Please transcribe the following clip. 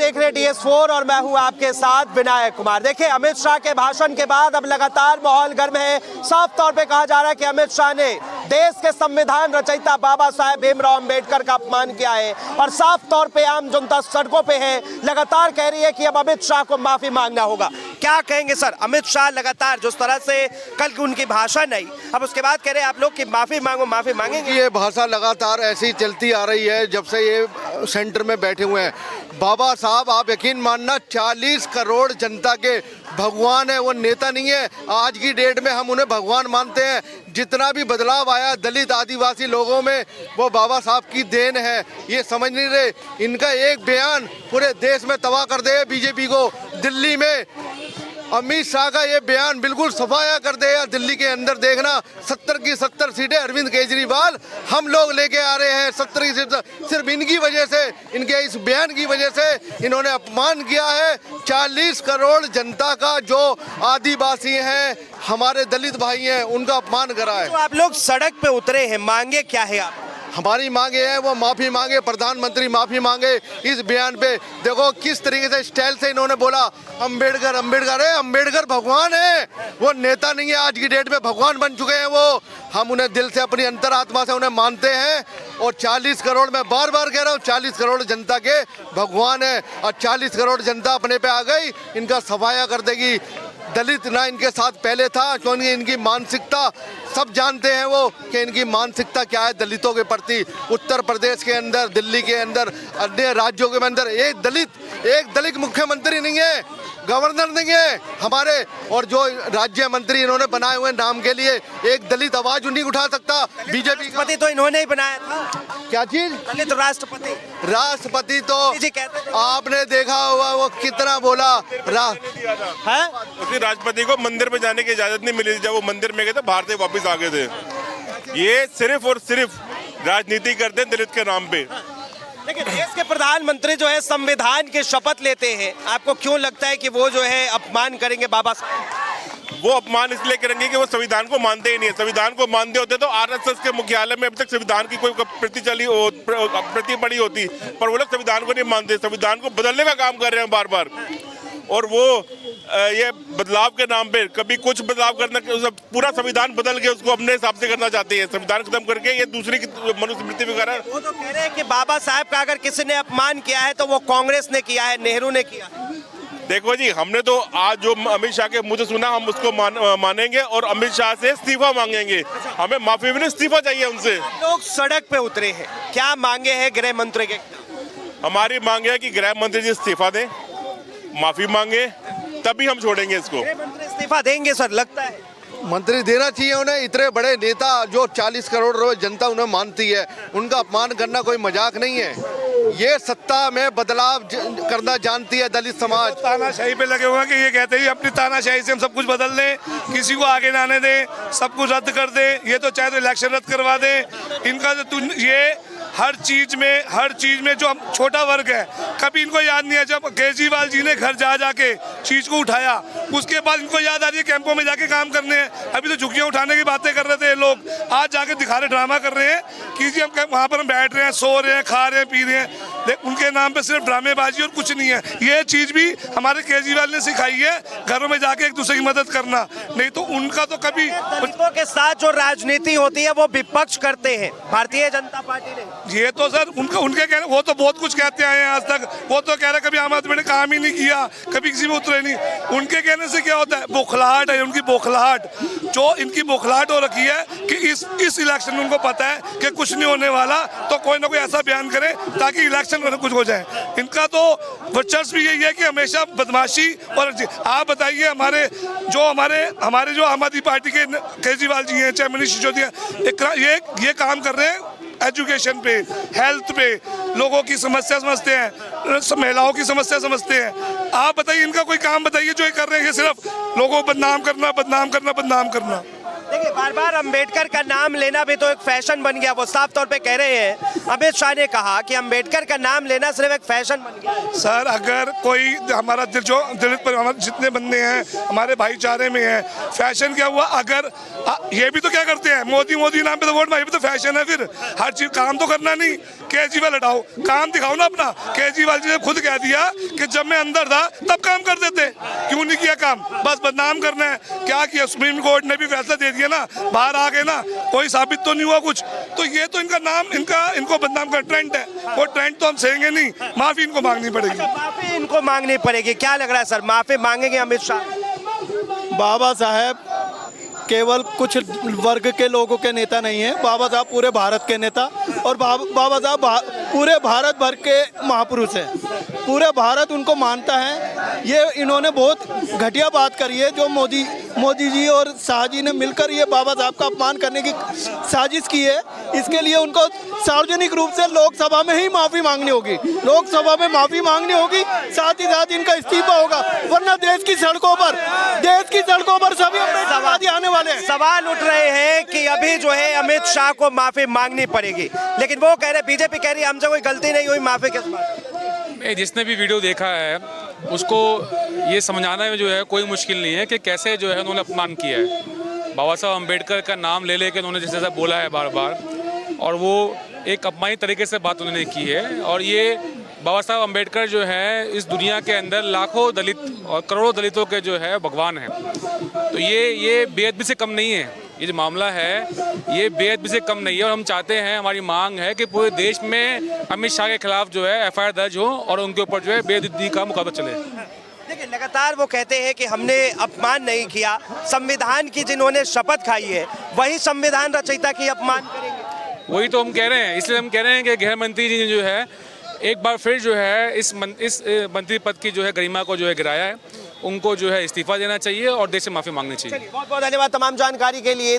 देख रहे DS4 और मैं हूं आपके साथ विनायक कुमार। देखिए, अमित शाह के भाषण के बाद अब लगातार माहौल गर्म है। साफ तौर पे कहा जा रहा है कि अमित शाह ने देश के संविधान रचयिता बाबा साहेब भीमराव अंबेडकर का अपमान किया है और साफ तौर पे आम जनता सड़कों पे है, लगातार कह रही है कि अब अमित शाह को माफी मांगना होगा। क्या कहेंगे सर? अमित शाह लगातार जिस तरह से कल की उनकी भाषण आई, अब उसके बाद कह रहे हैं आप लोग कि माफी मांगो, माफी मांगेंगे। ये भाषा लगातार ऐसी चलती आ रही है जब से ये सेंटर में बैठे हुए हैं। बाबा साहब, आप यकीन मानना, 40 करोड़ जनता के भगवान है, वो नेता नहीं है। आज की डेट में हम उन्हें भगवान मानते हैं। जितना भी बदलाव आया दलित आदिवासी लोगों में, वो बाबा साहब की देन है। ये समझ नहीं रहे, इनका एक बयान पूरे देश में तबाह कर दे बीजेपी को। दिल्ली में अमित शाह का ये बयान बिल्कुल सफाया कर देगा। दिल्ली के अंदर देखना, 70 की 70 सीटें अरविंद केजरीवाल हम लोग लेके आ रहे हैं। 70 की सीटें सिर्फ इनकी वजह से, इनके इस बयान की वजह से इन्होंने अपमान किया है 40 करोड़ जनता का। जो आदिवासी हैं, हमारे दलित भाई हैं, उनका अपमान करा है। तो आप लोग सड़क पे उतरे हैं, मांगे क्या है आप? हमारी मांगे हैं वो माफी मांगे, प्रधानमंत्री माफी मांगे इस बयान पे। देखो किस तरीके से स्टाइल से इन्होंने बोला अंबेडकर अंबेडकर है। अंबेडकर भगवान है, वो नेता नहीं है। आज की डेट में भगवान बन चुके हैं वो। हम उन्हें दिल से, अपनी अंतरात्मा से उन्हें मानते हैं। और 40 करोड़, मैं बार बार कह रहा हूँ, 40 करोड़ जनता के भगवान है। और 40 करोड़ जनता अपने पे आ गई, इनका सफाया कर देगी। दलित ना इनके साथ पहले था, क्योंकि इनकी मानसिकता सब जानते हैं वो कि इनकी मानसिकता क्या है दलितों के प्रति। उत्तर प्रदेश के अंदर, दिल्ली के अंदर, अन्य राज्यों के अंदर एक दलित मुख्यमंत्री नहीं है, गवर्नर नहीं है हमारे। और जो राज्य मंत्री इन्होंने बनाए हुए नाम के लिए, एक दलित आवाज नहीं उठा सकता। बीजेपी राष्ट्रपति तो इन्होंने ही बनाया था। क्या चीज? दलित राष्ट्रपति। राष्ट्रपति तो कहते थे। आपने देखा होगा वो कितना बोला। उसी राष्ट्रपति को मंदिर में जाने की इजाजत नहीं मिली। जब वो मंदिर में गए थे, बाहर से वापस आ गए थे। ये सिर्फ और सिर्फ राजनीति करते हैं दलित के नाम पे। लेकिन देश के प्रधानमंत्री जो है संविधान की शपथ लेते हैं, आपको क्यों लगता है कि वो जो है अपमान करेंगे बाबा साहब? वो अपमान इसलिए करेंगे कि वो संविधान को मानते ही नहीं है। संविधान को मानते होते तो आरएसएस के मुख्यालय में अभी तक संविधान की कोई प्रति पड़ी होती, पर वो लोग संविधान को नहीं मानते। संविधान को बदलने का काम कर रहे हैं बार बार। और वो ये बदलाव के नाम पे कभी कुछ बदलाव करना, पूरा संविधान बदल के उसको अपने हिसाब से करना चाहते हैं। संविधान खत्म करके ये दूसरी मनुस्मृति वगैरह। वो तो कह रहे हैं कि बाबा साहब का अगर किसी ने अपमान किया है तो वो कांग्रेस ने किया है, नेहरू ने किया। देखो जी, हमने तो आज जो अमित शाह के मुंह से सुना, हम उसको मानेंगे और अमित शाह से इस्तीफा मांगेंगे। हमें माफी भी नहीं, इस्तीफा चाहिए उनसे। लोग सड़क पे उतरे हैं, क्या मांगे हैं गृह मंत्री के? हमारी मांग है कि गृह मंत्री जी इस्तीफा दें, माफी मांगे, तभी हम छोड़ेंगे इसको। गृह मंत्री इस्तीफा देंगे सर, लगता है? मंत्री देना चाहिए उन्हें। इतने बड़े नेता जो 40 करोड़ रोज जनता उन्हें मानती है, उनका अपमान करना कोई मजाक नहीं है। ये सत्ता में बदलाव करना जानती है दलित समाज। तानाशाही पे लगे हुए हैं कि ये कहते हैं अपनी तानाशाही से हम सब कुछ बदल दें, किसी को आगे ना आने दें, सब कुछ रद्द कर दें। ये तो चाहे तो इलेक्शन रद्द करवा दें। इनका जो ये हर चीज में जो छोटा वर्ग है, कभी इनको याद नहीं है जब केजरीवाल जी ने घर जा जाके चीज को उठाया, उसके बाद इनको याद आ रही है कैंपों में जाके काम करने हैं। अभी तो झुग्गियां उठाने की बातें कर रहे थे लोग, आज जाके दिखा रहे, ड्रामा कर रहे हैं कि जी हम वहाँ पर हम बैठ रहे हैं, सो रहे हैं, खा रहे हैं, पी रहे हैं। उनके नाम पे सिर्फ ड्रामेबाजी और कुछ नहीं है। ये चीज भी हमारे केजरीवाल ने सिखाई है, घरों में जाके एक दूसरे की मदद करना। नहीं तो उनका तो कभी दलितों के साथ जो राजनीति होती है वो विपक्ष करते हैं भारतीय जनता पार्टी ने। ये तो सर उनके कहने, वो तो बहुत कुछ कहते आए हैं आज तक। वो तो कह रहे कभी आम आदमी ने काम ही नहीं किया, कभी किसी में उतरे नहीं। उनके कहने से क्या होता है? बौखलाहट है उनकी, बौखलाहट। जो इनकी बौखलाहट हो रखी है कि इस इलेक्शन में उनको पता है कि कुछ नहीं होने वाला, तो कोई ना कोई ऐसा बयान करे ताकि इलेक्शन में कुछ हो जाए। इनका तो वर्चस्व भी यही है कि हमेशा बदमाशी। और आप बताइए, हमारे जो आम आदमी पार्टी के केजरीवाल जी हैं, चाहे मनीष सिसोदिया, ये काम कर रहे हैं एजुकेशन पे, हेल्थ पे, लोगों की समस्या समझते हैं, महिलाओं की समस्या समझते हैं। आप बताइए, इनका कोई काम बताइए जो ये कर रहे हैं। ये सिर्फ लोगों को बदनाम करना। देखिए बार बार अंबेडकर का नाम लेना भी तो एक फैशन बन गया। वो साफ तौर पे कह रहे हैं, अमित शाह ने कहा कि अंबेडकर का नाम लेना सिर्फ एक फैशन बन गया है। सर अगर कोई हमारा जो दलित पर हमारे जितने बंदे हैं हमारे भाईचारे में हैं, फैशन क्या हुआ? अगर ये भी तो क्या करते हैं, मोदी मोदी नाम पे तो वोट मांगे, भी तो फैशन है। फिर हर चीज काम तो करना नहीं, केजरीवाल हटाओ, काम दिखाओ ना अपना। केजरीवाल जी ने खुद कह दिया कि जब मैं अंदर था तब काम कर देते, क्यों नहीं किया काम? बस बदनाम करना है। क्या किया? सुप्रीम कोर्ट ने भी फैसला दे दिया ना, बाहर आ गए ना, कोई साबित तो नहीं हुआ कुछ। तो ये तो इनका नाम इनको बदनाम का ट्रेंड है, वो ट्रेंड तो हम सहेंगे नहीं, माफी इनको मांगनी पड़ेगी। माफी इनको मांगनी पड़ेगी, क्या लग रहा है सर, माफी मांगेंगे अमित शाह? बाबा साहेब केवल कुछ वर्ग के लोगों के नेता नहीं है, बाबा साहब पूरे भारत के नेता और बाबा साहब पूरे भारत भर के महापुरुष हैं। पूरे भारत उनको मानता है। ये इन्होंने बहुत घटिया बात करी है, जो मोदी जी और शाह जी ने मिलकर ये बाबा साहब का अपमान करने की साजिश की है। इसके लिए उनको सार्वजनिक रूप से लोकसभा में ही माफ़ी मांगनी होगी, लोकसभा में माफ़ी मांगनी होगी, साथ ही साथ इनका इस्तीफा होगा, वरना देश की सड़कों पर सभी अम्बेडकरवादी आने वाले हैं। सवाल उठ रहे हैं कि अभी जो है अमित शाह को माफी मांगनी पड़ेगी, लेकिन वो कह रहे, बीजेपी कह रही है हमसे कोई गलती नहीं हुई, माफी किस बात? जिसने भी वीडियो देखा है उसको ये समझाना में जो है कोई मुश्किल नहीं है कि कैसे जो है उन्होंने अपमान किया है। बाबा साहब अम्बेडकर का नाम ले लेकर उन्होंने जैसे बोला है बार बार, और वो एक अपमानित तरीके से बात उन्होंने की है। और ये बाबा साहब अम्बेडकर जो है इस दुनिया के अंदर लाखों दलित और करोड़ों दलितों के जो है भगवान हैं। तो ये बेअदबी से कम नहीं है, ये जो मामला है ये बेअदबी से कम नहीं है। और हम चाहते हैं, हमारी मांग है कि पूरे देश में अमित शाह के खिलाफ जो है FIR दर्ज हो और उनके ऊपर जो है बेअदबी का मुकदमा चले। देखिए लगातार वो कहते हैं कि हमने अपमान नहीं किया, संविधान की जिन्होंने शपथ खाई है वही संविधान रचयिता की अपमान करेंगे। वही तो हम कह रहे हैं, इसलिए हम कह रहे हैं कि गृह मंत्री जी ने जो है एक बार फिर जो है इस मंत्री पद की जो है गरिमा को जो है गिराया है। उनको जो है इस्तीफा देना चाहिए और देश से माफी मांगनी चाहिए। बहुत बहुत धन्यवाद तमाम जानकारी के लिए।